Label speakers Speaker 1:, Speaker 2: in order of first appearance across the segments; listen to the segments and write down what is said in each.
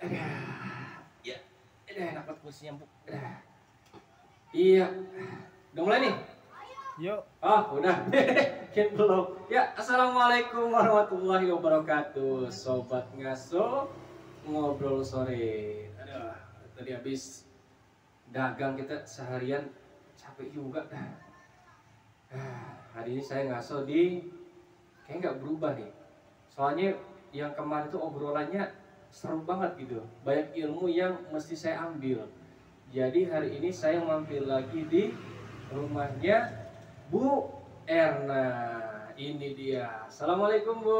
Speaker 1: Ya, enak banget posisinya, Bu. Iya. Udah mulai nih?
Speaker 2: Yuk.
Speaker 1: Oh, udah. Kan belum. Ya, assalamualaikum warahmatullahi wabarakatuh. Sobat Ngaso ngobrol sore. Aduh, tadi habis dagang kita seharian capek juga dah. Hari ini saya ngaso kayak nggak berubah nih. Soalnya yang kemarin itu obrolannya seru banget gitu. Banyak ilmu yang mesti saya ambil. Jadi hari ini saya mampir lagi di rumahnya Bu Erna. Ini dia. Assalamualaikum Bu.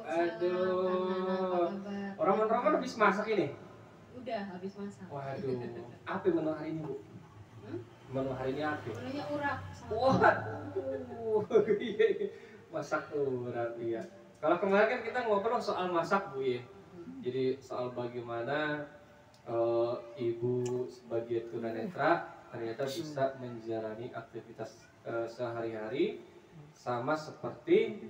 Speaker 1: Aduh. Orang-orang habis masak ini?
Speaker 3: Udah habis masak.
Speaker 1: Waduh. Apa menu hari ini Bu? Menu hari ini apa?
Speaker 3: Menunya urak.
Speaker 1: Waduh. Masak urat ya. Kalau kemarin kan kita ngobrol soal masak Bu ya. Jadi soal bagaimana ibu sebagai tunanetra ternyata bisa menjalani aktivitas sehari-hari sama seperti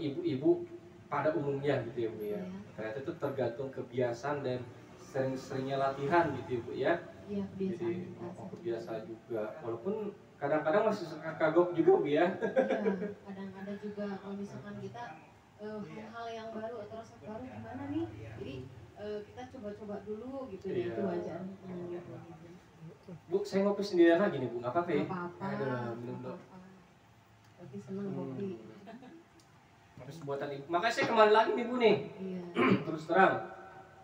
Speaker 1: ibu-ibu pada umumnya gitu ya Bu ya. Ternyata itu tergantung kebiasaan dan sering-seringnya latihan gitu ya Bu ya.
Speaker 3: Iya, kebiasaan.
Speaker 1: Jadi kebiasaan juga. Walaupun kadang-kadang masih suka kagok juga Bu ya.
Speaker 3: Iya, kadang ada juga kalau misalkan kita hal-hal yang baru atau resep baru gimana nih, jadi kita coba-coba dulu gitu ya, itu wajar.
Speaker 1: Bu, saya ngopi sendirian lagi nih Bu, nggak apa-apa ya?
Speaker 3: Nggak apa-apa.
Speaker 1: Aduh, minum dong.
Speaker 3: Tapi seneng kopi.
Speaker 1: Terus buatan ibu, makanya saya kembali lagi nih Bu nih.
Speaker 3: Iya.
Speaker 1: Terus terang,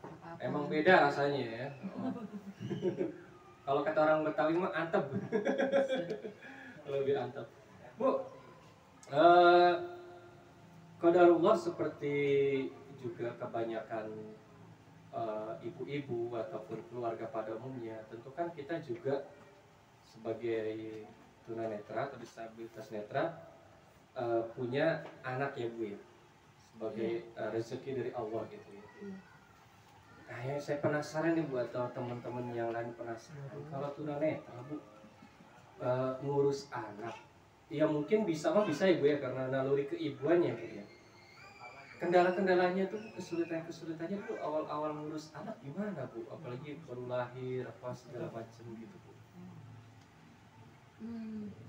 Speaker 3: Apa-apa.
Speaker 1: emang beda rasanya ya. Kalau kata orang Betawi mah antep. Lebih antep. Bu, qadarullah seperti juga kebanyakan ibu-ibu ataupun keluarga pada umumnya, tentu kan kita juga sebagai tunanetra atau disabilitas netra punya anak ya Bu ya, sebagai rezeki dari Allah gitu ya. Nah yang saya penasaran nih buat teman-teman yang lain penasaran, kalau tunanetra Bu ngurus anak, ya mungkin bisa ya Bu ya, karena naluri keibuannya Bu ya. Kendala-kendalanya tuh, kesulitannya tuh awal-awal ngurus anak gimana Bu? Apalagi baru lahir apa segala macam gitu Bu.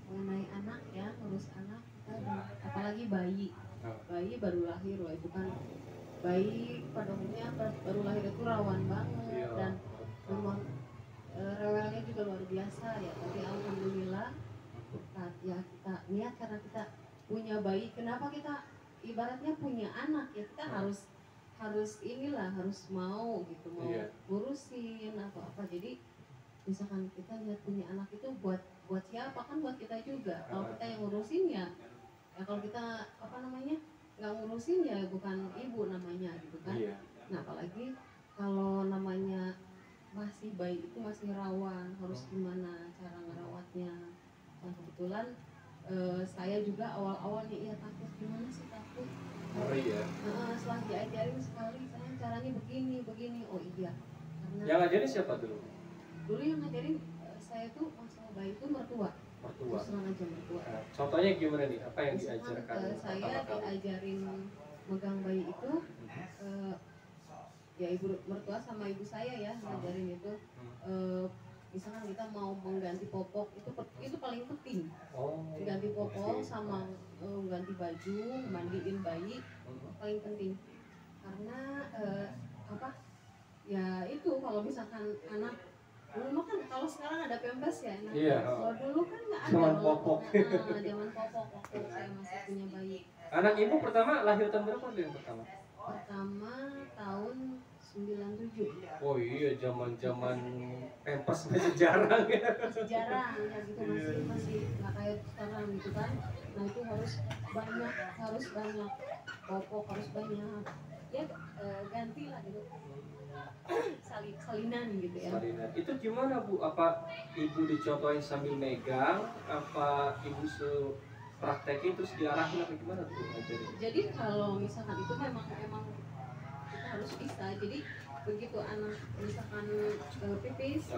Speaker 3: Mengenai anak ya, ngurus anak, apalagi bayi baru lahir loh, itu kan bayi pada umumnya baru lahir itu rawan banget dan memang rewelnya juga luar biasa ya. Tapi alhamdulillah ya kita niat karena kita punya bayi, kenapa kita ibaratnya punya anak ya, kita harus mau gitu, mau ngurusin atau apa. Jadi misalkan kita lihat punya anak itu buat siapa, kan buat kita juga. Kalau kita yang ngurusin ya kalau kita nggak ngurusin ya bukan ibu namanya gitu kan. Nah apalagi kalau namanya masih bayi itu masih rawan, harus gimana cara ngerawatnya. Dan kebetulan saya juga awalnya takut, gimana sih takut. Setelah diajarin sekali, saya caranya begini, oh iya. Karena yang
Speaker 1: ngajarin siapa dulu?
Speaker 3: Dulu yang ngajarin saya tuh masalah bayi itu mertua. Terus terang aja mertua.
Speaker 1: Contohnya gimana nih? Apa yang diajarkan?
Speaker 3: Saya diajarin megang bayi itu, ya ibu mertua sama ibu saya ya ngajarin itu. Misalkan kita mau mengganti popok itu paling penting. Ganti popok sama ganti baju, mandiin bayi paling penting. Karena ya itu kalau misalkan anak dulu kan, kalau sekarang ada Pampers ya, kalau dulu kan nggak ada.
Speaker 1: Zaman popok.
Speaker 3: Zaman popok waktu saya masih punya bayi.
Speaker 1: Anak ibu pertama lahir tahun berapa tuh yang pertama?
Speaker 3: Pertama tahun 97.
Speaker 1: Oh iya, zaman Pampers masih jarang ya.
Speaker 3: Masih jarang ya gitu, masih nggak kayak sekarang gitu kan. Nah itu harus banyak popok, harus banyak ya, ganti lah gitu. Salinan gitu ya.
Speaker 1: Salinan. Itu gimana Bu? Apa ibu dicontohin sambil megang? Apa ibu praktekin terus diarahin apa gimana tuh?
Speaker 3: Jadi kalau misalkan itu memang kita harus bisa. Jadi begitu anak misalkan pipis,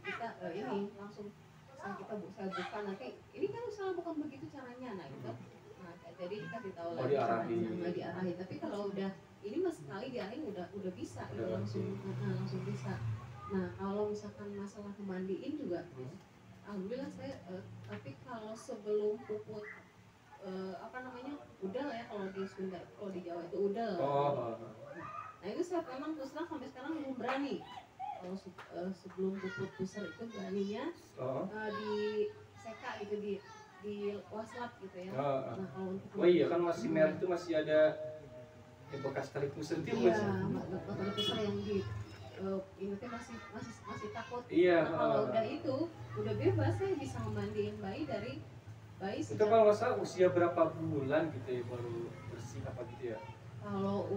Speaker 3: kita ini langsung saya buka nanti ini kan usaha bukan begitu caranya, nah gitu. Nah jadi kita dikasih tahu
Speaker 1: Oh,
Speaker 3: lagi
Speaker 1: diarahin.
Speaker 3: caranya, diarahin. Tapi kalau udah ini mas sekali diarahin udah bisa
Speaker 1: Udah
Speaker 3: gitu, langsung bisa. Nah kalau misalkan masalah kemandiin juga alhamdulillah saya tapi kalau sebelum puput apa namanya udel ya, kalau di Sunda, kalau di Jawa itu udel. Nah itu saya memang terus terang sampai sekarang belum berani. Kalau sebelum puput pusar itu beraninya di seka gitu, di waslap gitu ya. Nah kalau untuk
Speaker 1: oh iya kan masih merah itu masih ada bekas tali pusar itu
Speaker 3: iya,
Speaker 1: masih.
Speaker 3: tali pusar yang di ini tuh masih takut.
Speaker 1: Iya.
Speaker 3: Nah kalau udah itu udah bebas, saya bisa memandiin bayi dari bayi
Speaker 1: itu kalau nggak salah usia berapa bulan gitu ya baru bersih apa gitu ya?
Speaker 3: Kalau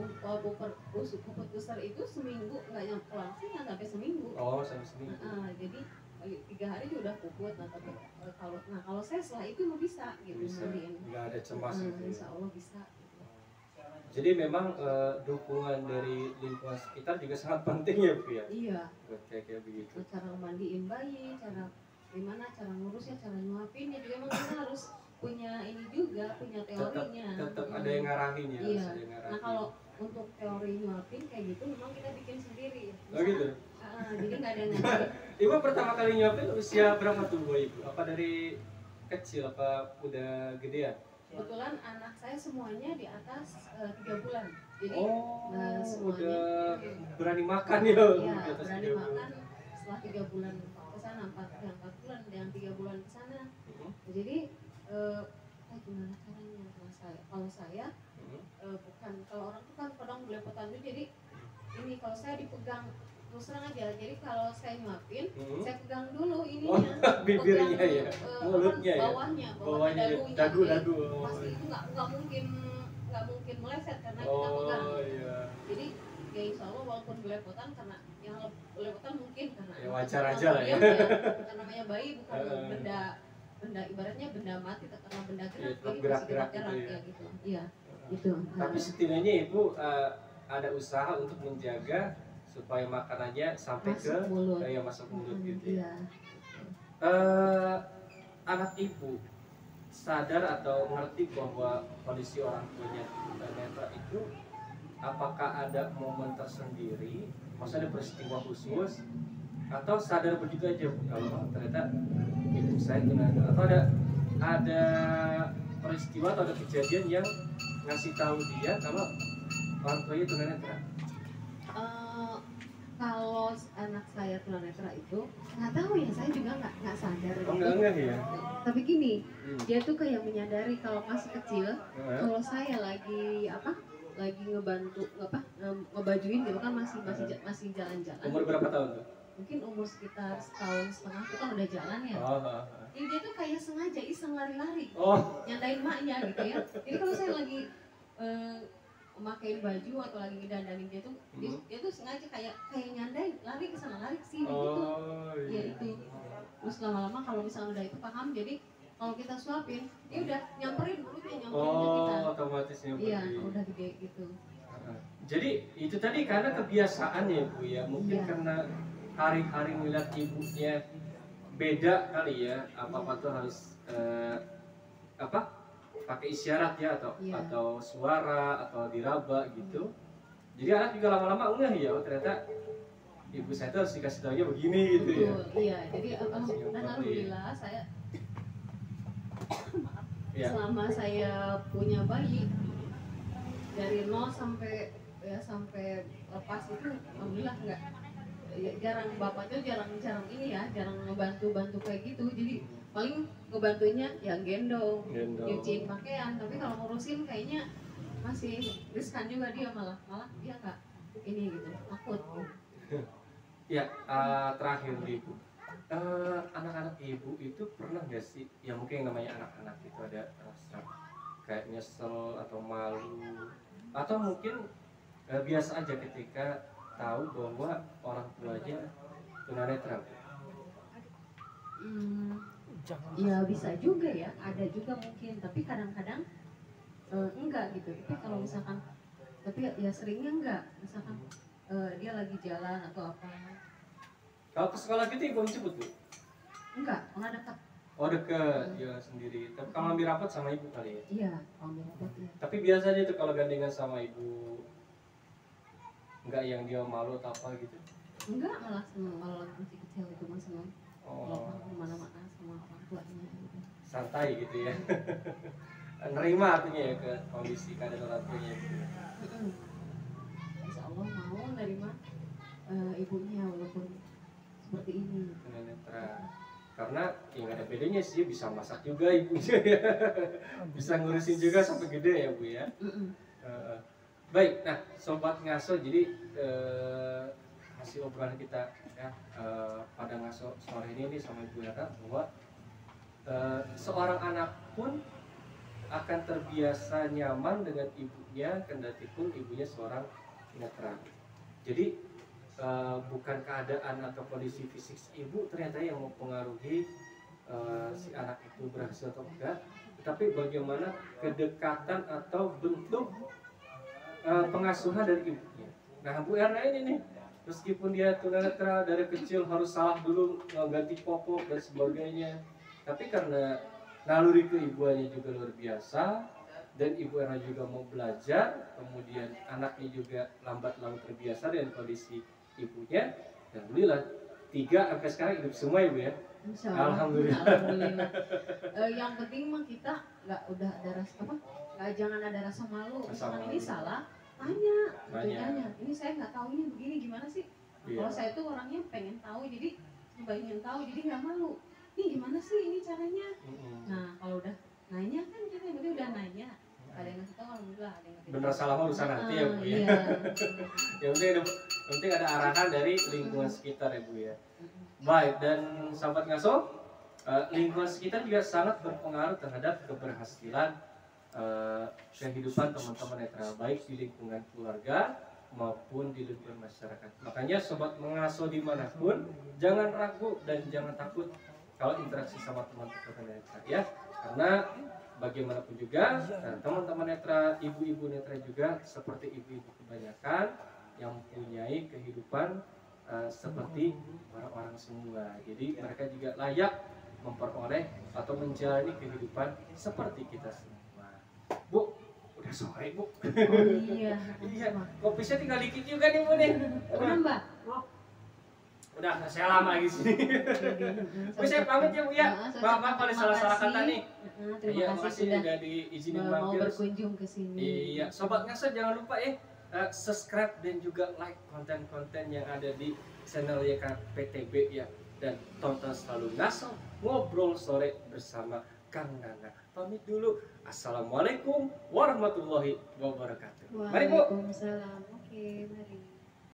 Speaker 3: puput pusar itu seminggu, nggak nyampe langsung, nggak sampai seminggu.
Speaker 1: Oh sampai seminggu.
Speaker 3: Jadi 3 hari juga udah puput. Nah tapi kalau saya setelah itu mau bisa gitu mandiin.
Speaker 1: Nggak ada cemas gitu.
Speaker 3: Insya Allah bisa.
Speaker 1: Jadi memang dukungan dari lingkungan sekitar juga sangat penting ya Bu ya? Iya. Buat kayak begitu.
Speaker 3: Cara mandiin bayi, cara gimana, cara ngurusnya, cara nyuapin ya juga memang kita harus punya ini juga, punya teorinya.
Speaker 1: Tetap ada yang ngarahin ya.
Speaker 3: Iya. Nah kalau untuk teori nyuapin kayak gitu memang kita bikin sendiri.
Speaker 1: Oh gitu?
Speaker 3: Jadi nggak ada yang ngarahin.
Speaker 1: Ibu pertama kali nyuapin usia berapa tuh Bu Ibu? Apa dari kecil apa udah gedean?
Speaker 3: Kebetulan anak saya semuanya di atas 3 bulan. Jadi
Speaker 1: semuanya udah
Speaker 3: semuanya
Speaker 1: berani makan ya?
Speaker 3: Iya, berani makan setelah 3 bulan ke sana, 4 bulan dan 3 bulan ke sana. Jadi gimana caranya kalau saya bukan, kalau orang tuh kan kadang belepotan tuh, jadi ini kalau saya dipegang terus terang aja, jadi kalau saya nyuapin saya pegang dulu ininya,
Speaker 1: bibirnya ya, mulutnya ya,
Speaker 3: bawahnya
Speaker 1: dagu
Speaker 3: pasti itu nggak mungkin meleset karena kita pegang. Iya. Jadi ya insya Allah walaupun belepotan, karena yang belepotan mungkin karena
Speaker 1: ya wajar aja lah ya,
Speaker 3: karena namanya bayi bukan benda ibaratnya benda mati, karena benda gerak, jadi
Speaker 1: gerak
Speaker 3: ya gitu. Iya gitu.
Speaker 1: Tapi setidaknya Ibu ada usaha untuk menjaga supaya makanannya sampai
Speaker 3: masuk mulut.
Speaker 1: Masuk mulut gitu ya.
Speaker 3: Iya.
Speaker 1: Anak Ibu sadar atau ngerti bahwa kondisi orang tuanya tunanetra itu, apakah ada momen tersendiri, maksudnya ada peristiwa khusus, atau sadar begitu aja Bu kalau ternyata ibu saya tunanetra, atau ada peristiwa atau ada kejadian yang ngasih tahu dia kalau orang tuanya tunanetra?
Speaker 3: Kalau anak saya tunanetra itu nggak tahu ya, saya juga nggak sadar.
Speaker 1: Enggak ya.
Speaker 3: Tapi gini, dia tuh kayak menyadari kalau masih kecil, kalau saya lagi ngebantu ngebajuin gitu kan, masih jalan-jalan.
Speaker 1: Umur berapa tahun tuh?
Speaker 3: Mungkin umur sekitar 1,5 tahun itu kan udah jalan ya. Jadi dia tuh kayak sengaja iseng lari-lari, nyandain maknya gitu ya. Jadi kalau saya lagi memakai baju atau lagi ngedandanin dia tuh, dia tuh sengaja kayak nyandain, lari ke sana lari ke sini gitu. Ya itu. Terus lama-lama kalau misalnya udah itu paham, jadi kalau kita suapin, dia udah nyamperin mulutnya, nyamperin ke kita.
Speaker 1: Otomatis nyamperin.
Speaker 3: Iya, udah gede gitu.
Speaker 1: Jadi itu tadi karena kebiasaan ya Bu ya, mungkin karena hari-hari ngeliat ibunya beda kali ya, apa-apa tuh harus pakai isyarat ya, atau suara atau diraba gitu. Jadi anak juga lama-lama enggak ya, ternyata ibu saya tuh harus dikasih tahunya begini gitu.
Speaker 3: Betul, ya. Iya, jadi alhamdulillah saya selama saya punya bayi dari 0 sampai lepas itu alhamdulillah enggak, jarang bapaknya jarang ini ya, jarang ngebantu kayak gitu. Jadi paling ngebantunya ya gendong, nyuciin pakaian, tapi kalau ngurusin kayaknya masih riskan juga dia, malah dia nggak ini gitu, takut.
Speaker 1: Ya, terakhir Ibu, anak-anak Ibu itu pernah nggak sih, ya mungkin yang namanya anak-anak itu ada rasa kayak nyesel atau malu, atau mungkin biasa aja ketika tahu bahwa orang tuanya tunanetra?
Speaker 3: Ya bisa juga ya, ada juga mungkin, tapi kadang-kadang enggak gitu. Tapi kalau misalkan, tapi ya seringnya enggak, misalkan dia lagi jalan atau apa.
Speaker 1: Kalau ke sekolah gitu Ibu jemput Bu?
Speaker 3: Enggak, malah dekat.
Speaker 1: Oh dekat, dia sendiri. Tapi kalau lebih rapat sama Ibu kali ya?
Speaker 3: Iya, kalau lebih rapat ya.
Speaker 1: Tapi biasanya itu kalau gandengan sama ibu, enggak yang dia malu atau apa gitu?
Speaker 3: Enggak, malah seneng kalau masih kecil itu mah seneng. Kalau
Speaker 1: Oh,
Speaker 3: kemana-mana sama orang tuanya gitu.
Speaker 1: santai gitu ya. Nerima artinya ya ke kondisi keadaan orang tuanya gitu.
Speaker 3: Insya Allah mau nerima ibunya walaupun seperti ini.
Speaker 1: Tunanetra. Karena ya nggak ada bedanya sih, bisa masak juga ibunya ya. Bisa ngurusin juga sampai gede ya Bu ya. Baik, nah Sobat Ngaso, jadi hasil obrolan kita ya pada Ngaso sore ini sama Ibu Hera bahwa seorang anak pun akan terbiasa nyaman dengan ibunya kendati pun ibunya seorang tunanetra. Jadi bukan keadaan atau kondisi fisik si ibu ternyata yang mempengaruhi si anak itu berhasil atau enggak, tetapi bagaimana kedekatan atau bentuk pengasuhan dari ibunya. Nah Bu Erna ini nih, meskipun dia tunanetra dari kecil harus salah dulu ganti popok dan sebagainya, tapi karena naluri keibuannya juga luar biasa dan Ibu Erna juga mau belajar, kemudian anaknya juga lambat laun terbiasa dengan kondisi ibunya, dan alhamdulillah 3 sampai sekarang hidup semua Ibu ya.
Speaker 3: Insya Allah.
Speaker 1: Alhamdulillah.
Speaker 3: Alhamdulillah. Yang penting mah kita nggak udah ada rasa apa, nggak jangan ada rasa malu. Misalkan ini salah, tanya, tanya. Ini saya nggak tahu ini begini gimana sih?
Speaker 1: Iya.
Speaker 3: Kalau saya tuh orangnya pengen tahu, jadi pengen tahu, jadi nggak malu. Ini gimana sih ini caranya? Nah kalau udah nanya kan kita berarti udah nanya. Ada yang ngasih tahu, alhamdulillah ada yang ngasih tahu.
Speaker 1: Bener salah mah urusan nanti ya Bu ya.
Speaker 3: Iya.
Speaker 1: Yang penting ada arahan dari lingkungan sekitar ya Bu ya. Baik, dan sahabat Ngaso, lingkungan sekitar juga sangat berpengaruh terhadap keberhasilan kehidupan teman-teman netra, baik di lingkungan keluarga maupun di lingkungan masyarakat. Makanya sobat Ngaso dimanapun, jangan ragu dan jangan takut kalau interaksi sama teman-teman netra ya, karena bagaimanapun juga teman-teman netra, ibu-ibu netra juga seperti ibu-ibu kebanyakan yang mempunyai kehidupan seperti orang-orang semua. Jadi mereka juga layak memperoleh atau menjalani kehidupan seperti kita semua. Bu, udah sore Bu.
Speaker 3: Oh iya.
Speaker 1: Iya, kopisnya tinggal dikit juga nih Bu nih.
Speaker 3: Udah Mbak.
Speaker 1: Udah, saya lama lagi sini. Bu, saya pamit ya Bu ya. Maaf kalau salah-salah kata nih.
Speaker 3: Terima kasih
Speaker 1: sudah diizinin
Speaker 3: mau
Speaker 1: mampir.
Speaker 3: berkunjung ke sini.
Speaker 1: Iya, Sobat Ngaso jangan lupa ya subscribe dan juga like konten-konten yang ada di channel YKPTB ya, dan tonton selalu Ngaso ngobrol sore bersama Kang Nana. Pamit dulu. Assalamualaikum warahmatullahi wabarakatuh. Mari Bu.
Speaker 3: Waalaikumsalam. Oke, mari.